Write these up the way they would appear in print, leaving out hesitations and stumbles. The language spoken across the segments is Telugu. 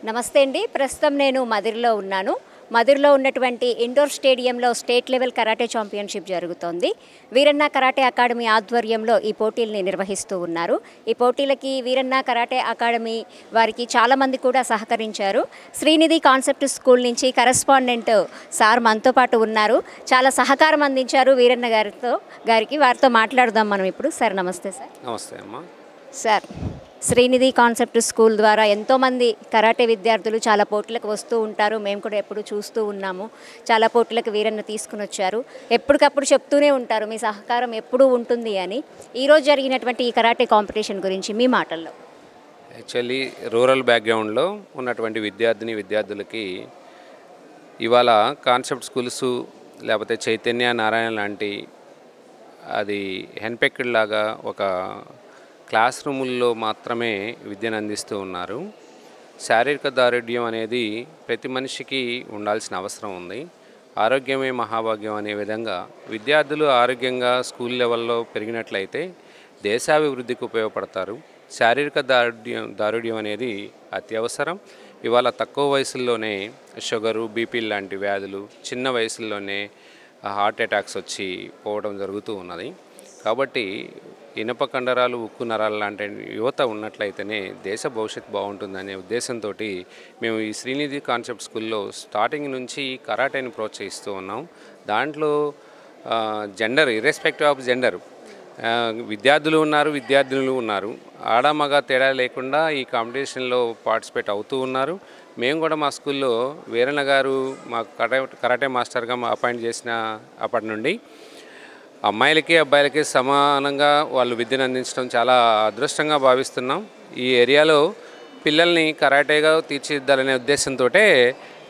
నమస్తే అండి. ప్రస్తుతం నేను మదిరిలో ఉన్నాను. మదిరిలో ఉన్నటువంటి ఇండోర్ స్టేడియంలో స్టేట్ లెవెల్ కరాటే ఛాంపియన్షిప్ జరుగుతోంది. వీరన్న కరాటే అకాడమీ ఆధ్వర్యంలో ఈ పోటీల్ని నిర్వహిస్తూ ఉన్నారు. ఈ పోటీలకి వీరన్న కరాటే అకాడమీ వారికి చాలామంది కూడా సహకరించారు. శ్రీనిధి కాన్సెప్ట్ స్కూల్ నుంచి కరెస్పాండెంట్ సార్ మనతో పాటు ఉన్నారు. చాలా సహకారం అందించారు వీరన్న గారికి. వారితో మాట్లాడదాం మనం ఇప్పుడు. సార్ నమస్తే. సార్ నమస్తే అమ్మా. సార్, శ్రీనిధి కాన్సెప్ట్ స్కూల్ ద్వారా ఎంతోమంది కరాటే విద్యార్థులు చాలా పోటీలకు వస్తూ ఉంటారు. మేము కూడా ఎప్పుడు చూస్తూ ఉన్నాము. చాలా పోటీలకు వీరన్న తీసుకుని వచ్చారు. ఎప్పటికప్పుడు చెప్తూనే ఉంటారు మీ సహకారం ఎప్పుడూ ఉంటుంది అని. ఈరోజు జరిగినటువంటి ఈ కరాటే కాంపిటీషన్ గురించి మీ మాటల్లో. యాక్చువల్లీ రూరల్ బ్యాక్గ్రౌండ్లో ఉన్నటువంటి విద్యార్థులకి ఇవాళ కాన్సెప్ట్ స్కూల్స్ లేకపోతే చైతన్య నారాయణ లాంటి అది హెన్పెక్డ్ లాగా ఒక క్లాస్ రూముల్లో మాత్రమే విద్యను అందిస్తూ ఉన్నారు. శారీరక దారుఢ్యం అనేది ప్రతి మనిషికి ఉండాల్సిన అవసరం ఉంది. ఆరోగ్యమే మహాభాగ్యం అనే విధంగా విద్యార్థులు ఆరోగ్యంగా స్కూల్ లెవెల్లో పెరిగినట్లయితే దేశాభివృద్ధికి ఉపయోగపడతారు. శారీరక దారుఢ్యం అనేది అత్యవసరం. ఇవాళ తక్కువ వయసుల్లోనే షుగరు, బీపీ లాంటి వ్యాధులు, చిన్న వయసుల్లోనే హార్ట్ అటాక్స్ వచ్చి పోవడం జరుగుతూ ఉన్నది. కాబట్టి ఇనప కండరాలు, ఉక్కు నరాలు లాంటి యువత ఉన్నట్లయితేనే దేశ భవిష్యత్తు బాగుంటుందనే ఉద్దేశంతో మేము ఈ శ్రీనిధి కాన్సెప్ట్ స్కూల్లో స్టార్టింగ్ నుంచి కరాటేని ప్రోత్సహిస్తూ ఉన్నాం. దాంట్లో జెండర్ ఇర్రెస్పెక్టివ్ ఆఫ్ జెండర్ విద్యార్థులు ఉన్నారు, విద్యార్థినులు ఉన్నారు. ఆడ మగ తేడా లేకుండా ఈ కాంపిటీషన్లో పార్టిసిపేట్ అవుతూ ఉన్నారు. మేము కూడా మా స్కూల్లో వీరన్న గారు మా కరాటే మాస్టర్గా అపాయింట్ చేసిన అప్పటి నుండి అమ్మాయిలకి అబ్బాయిలకి సమానంగా వాళ్ళు విద్యను అందించడం చాలా అదృష్టంగా భావిస్తున్నాం. ఈ ఏరియాలో పిల్లల్ని కరాటేగా తీర్చిదిద్దాలనే ఉద్దేశంతో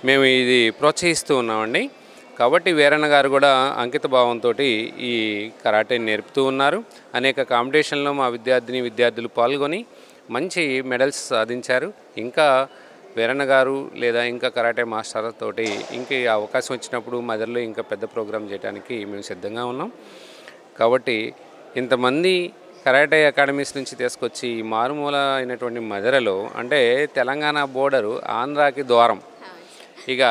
మేము ఇది ప్రోత్సహిస్తూ ఉన్నామండి. కాబట్టి వీరన్న గారు కూడా అంకిత భావంతో ఈ కరాటేని నేర్పుతూ ఉన్నారు. అనేక కాంపిటీషన్లో మా విద్యార్థులు పాల్గొని మంచి మెడల్స్ సాధించారు. ఇంకా వీరన్న గారు లేదా ఇంకా కరాటే మాస్టర్ తోటి ఇంకా అవకాశం వచ్చినప్పుడు మదర్లో ఇంకా పెద్ద ప్రోగ్రాం చేయడానికి మేము సిద్ధంగా ఉన్నాం. కాబట్టి ఇంతమంది కరాటే అకాడమీస్ నుంచి తీసుకొచ్చి మారుమూల అయినటువంటి మదరలో, అంటే తెలంగాణ బోర్డరు ఆంధ్రాకి ద్వారం, ఇక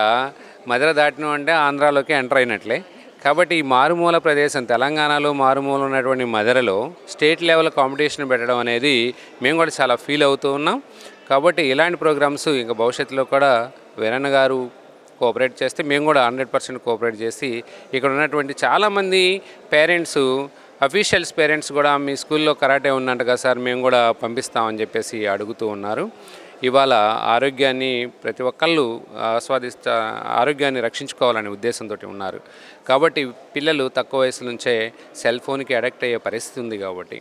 మదర దాటిన అంటే ఆంధ్రాలోకి ఎంటర్ అయినట్లే. కాబట్టి ఈ మారుమూల ప్రదేశం తెలంగాణలో మారుమూల ఉన్నటువంటి మదరలో స్టేట్ లెవెల్ కాంపిటీషన్ పెట్టడం అనేది మేము కూడా చాలా ఫీల్ అవుతూ ఉన్నాం. కాబట్టి ఇలాంటి ప్రోగ్రామ్స్ ఇంకా భవిష్యత్తులో కూడా వీరన్న గారు కోఆపరేట్ చేస్తే మేము కూడా 100% కోఆపరేట్ చేసి ఇక్కడ ఉన్నటువంటి చాలామంది పేరెంట్స్, అఫీషియల్స్ పేరెంట్స్ కూడా మీ స్కూల్లో కరాటే ఉన్నట్టుగా సార్ మేము కూడా పంపిస్తామని చెప్పేసి అడుగుతూ ఉన్నారు. ఇవాళ ఆరోగ్యాన్ని ప్రతి ఒక్కళ్ళు ఆరోగ్యాన్ని రక్షించుకోవాలనే ఉద్దేశంతో ఉన్నారు. కాబట్టి పిల్లలు తక్కువ వయసు నుంచే సెల్ ఫోన్కి అడిక్ట్ అయ్యే పరిస్థితి ఉంది. కాబట్టి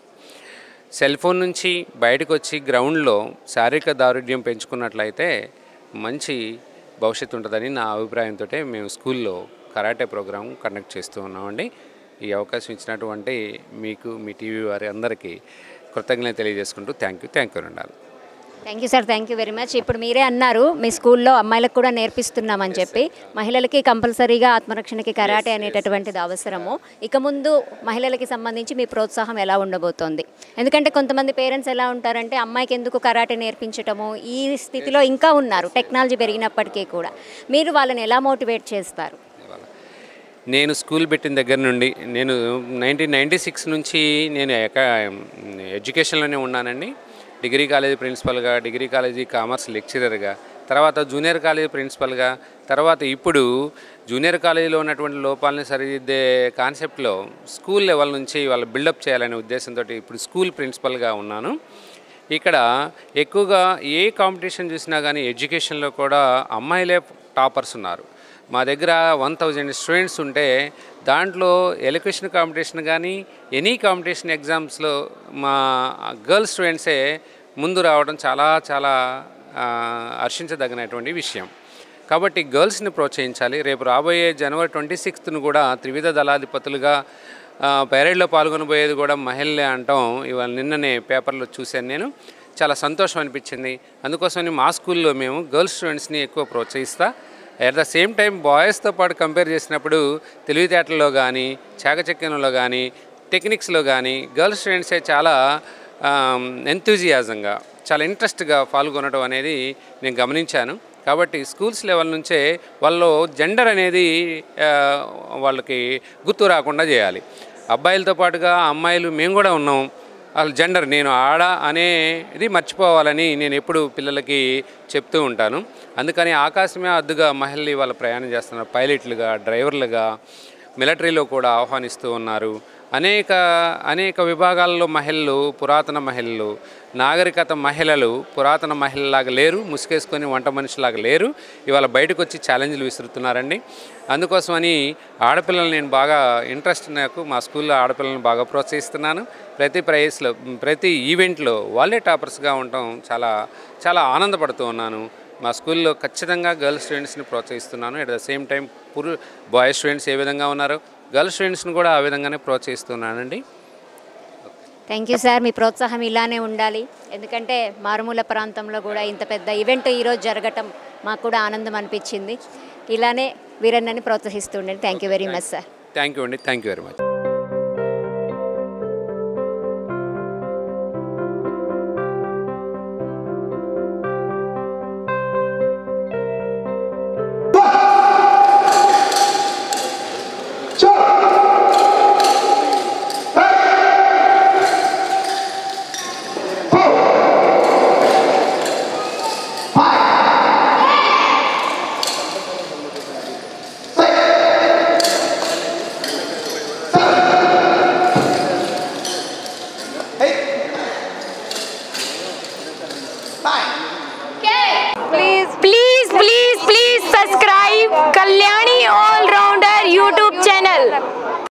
సెల్ ఫోన్ నుంచి బయటకు వచ్చి గ్రౌండ్లో శారీరక దారుఢ్యం పెంచుకున్నట్లయితే మంచి భవిష్యత్తు ఉంటుందని నా అభిప్రాయంతో మేము స్కూల్లో కరాటే ప్రోగ్రాం కండక్ట్ చేస్తూ ఉన్నామండి. ఈ అవకాశం ఇచ్చినటువంటి మీకు, మీ టీవీ వారి అందరికీ కృతజ్ఞతలు తెలియజేసుకుంటూ థ్యాంక్ యూ ఉండాలి. Thank you sir, thank you very much. ఇప్పుడు మీరే అన్నారు మీ స్కూల్లో అమ్మాయిలకు కూడా నేర్పిస్తున్నామని చెప్పి. మహిళలకి కంపల్సరీగా ఆత్మరక్షణకి కరాటే అనేటటువంటిది అవసరము. ఇక ముందు మహిళలకి సంబంధించి మీ ప్రోత్సాహం ఎలా ఉండబోతోంది? ఎందుకంటే కొంతమంది పేరెంట్స్ ఎలా ఉంటారంటే అమ్మాయికి ఎందుకు కరాటే నేర్పించటము, ఈ స్థితిలో ఇంకా ఉన్నారు టెక్నాలజీ పెరిగినప్పటికీ కూడా. మీరు వాళ్ళని ఎలా మోటివేట్ చేస్తారు? నేను స్కూల్ పెట్టిన దగ్గర నుండి నేను 1996 నుంచి నేను ఎడ్యుకేషన్లోనే ఉన్నానండి. డిగ్రీ కాలేజీ ప్రిన్సిపల్గా, డిగ్రీ కాలేజీ కామర్స్ లెక్చరర్గా, తర్వాత జూనియర్ కాలేజీ ప్రిన్సిపల్గా, తర్వాత ఇప్పుడు జూనియర్ కాలేజీలో ఉన్నటువంటి లోపాలని సరిదిద్దే కాన్సెప్ట్లో స్కూల్ లెవెల్ నుంచి వాళ్ళు బిల్డప్ చేయాలనే ఉద్దేశంతో ఇప్పుడు స్కూల్ ప్రిన్సిపల్గా ఉన్నాను. ఇక్కడ ఎక్కువగా ఏ కాంపిటీషన్ చూసినా కానీ ఎడ్యుకేషన్లో కూడా అమ్మాయిలే టాపర్స్ ఉన్నారు. మా దగ్గర 1000 స్టూడెంట్స్ ఉంటే దాంట్లో ఎలక్యూషన్ కాంపిటీషన్ కానీ ఎనీ కాంపిటీషన్ ఎగ్జామ్స్లో మా గర్ల్స్ స్టూడెంట్సే ముందు రావడం చాలా చాలా హర్షించదగినటువంటి విషయం. కాబట్టి గర్ల్స్ని ప్రోత్సహించాలి. రేపు రాబోయే జనవరి 26ను కూడా త్రివిధ దళాధిపతులుగా పెరేడ్లో పాల్గొనబోయేది కూడా మహిళలే అంటాం ఇవాళ నిన్ననే పేపర్లో చూశాను నేను. చాలా సంతోషం అనిపించింది. అందుకోసమని మా స్కూల్లో మేము గర్ల్స్ స్టూడెంట్స్ని ఎక్కువ ప్రోత్సహిస్తా. అట్ ద సేమ్ టైం బాయ్స్తో పాటు కంపేర్ చేసినప్పుడు తెలివితేటల్లో కానీ, చాకచక్యంలో కానీ, టెక్నిక్స్లో కానీ గర్ల్స్ స్టూడెంట్సే చాలా ఎంతూజియాజంగా, చాలా ఇంట్రెస్ట్గా పాల్గొనడం అనేది నేను గమనించాను. కాబట్టి స్కూల్స్ లెవెల్ నుంచే వాళ్ళు జెండర్ అనేది వాళ్ళకి గుర్తు రాకుండా చేయాలి. అబ్బాయిలతో పాటుగా అమ్మాయిలు మేము కూడా ఉన్నాం. వాళ్ళు జెండర్ నేను ఆడ అనేది మర్చిపోవాలని నేను ఎప్పుడు పిల్లలకి చెప్తూ ఉంటాను. అందుకని ఆకాశమే అద్దుగా మహిళలు వాళ్ళ ప్రయాణం చేస్తున్నారు. పైలట్లుగా, డ్రైవర్లుగా, మిలిటరీలో కూడా ఆహ్వానిస్తూ ఉన్నారు. అనేక విభాగాల్లో మహిళలు, పురాతన మహిళలు, నాగరికత మహిళలు పురాతన మహిళలాగా లేరు, ముసుగేసుకొని వంట మనిషిలాగా లేరు. ఇవాళ బయటకు వచ్చి ఛాలెంజ్లు విసురుతున్నారండి. అందుకోసమని ఆడపిల్లలు నేను బాగా ఇంట్రెస్ట్, నాకు మా స్కూల్లో ఆడపిల్లలను బాగా ప్రోత్సహిస్తున్నాను. ప్రతి ప్రైజ్లో, ప్రతి ఈవెంట్లో వాళ్ళే టాపర్స్గా ఉండటం చాలా చాలా ఆనందపడుతూ ఉన్నాను. మా స్కూల్లో ఖచ్చితంగా గర్ల్స్ స్టూడెంట్స్ని ప్రోత్సహిస్తున్నాను. At the same time boys students ఏ విధంగా ఉన్నారో గర్ల్స్ స్టూడెంట్స్ని కూడా ఆ విధంగానే ప్రోత్సహిస్తున్నానండి. Thank you sir. మీ ప్రోత్సాహం ఇలానే ఉండాలి. ఎందుకంటే మారుమూల ప్రాంతంలో కూడా ఇంత పెద్ద ఈవెంట్ ఈరోజు జరగటం మాకు కూడా ఆనందం అనిపించింది. ఇలానే వీరన్నని ప్రోత్సహిస్తుండండి. Thank you very much sir. Thank you అండి. Thank you very much.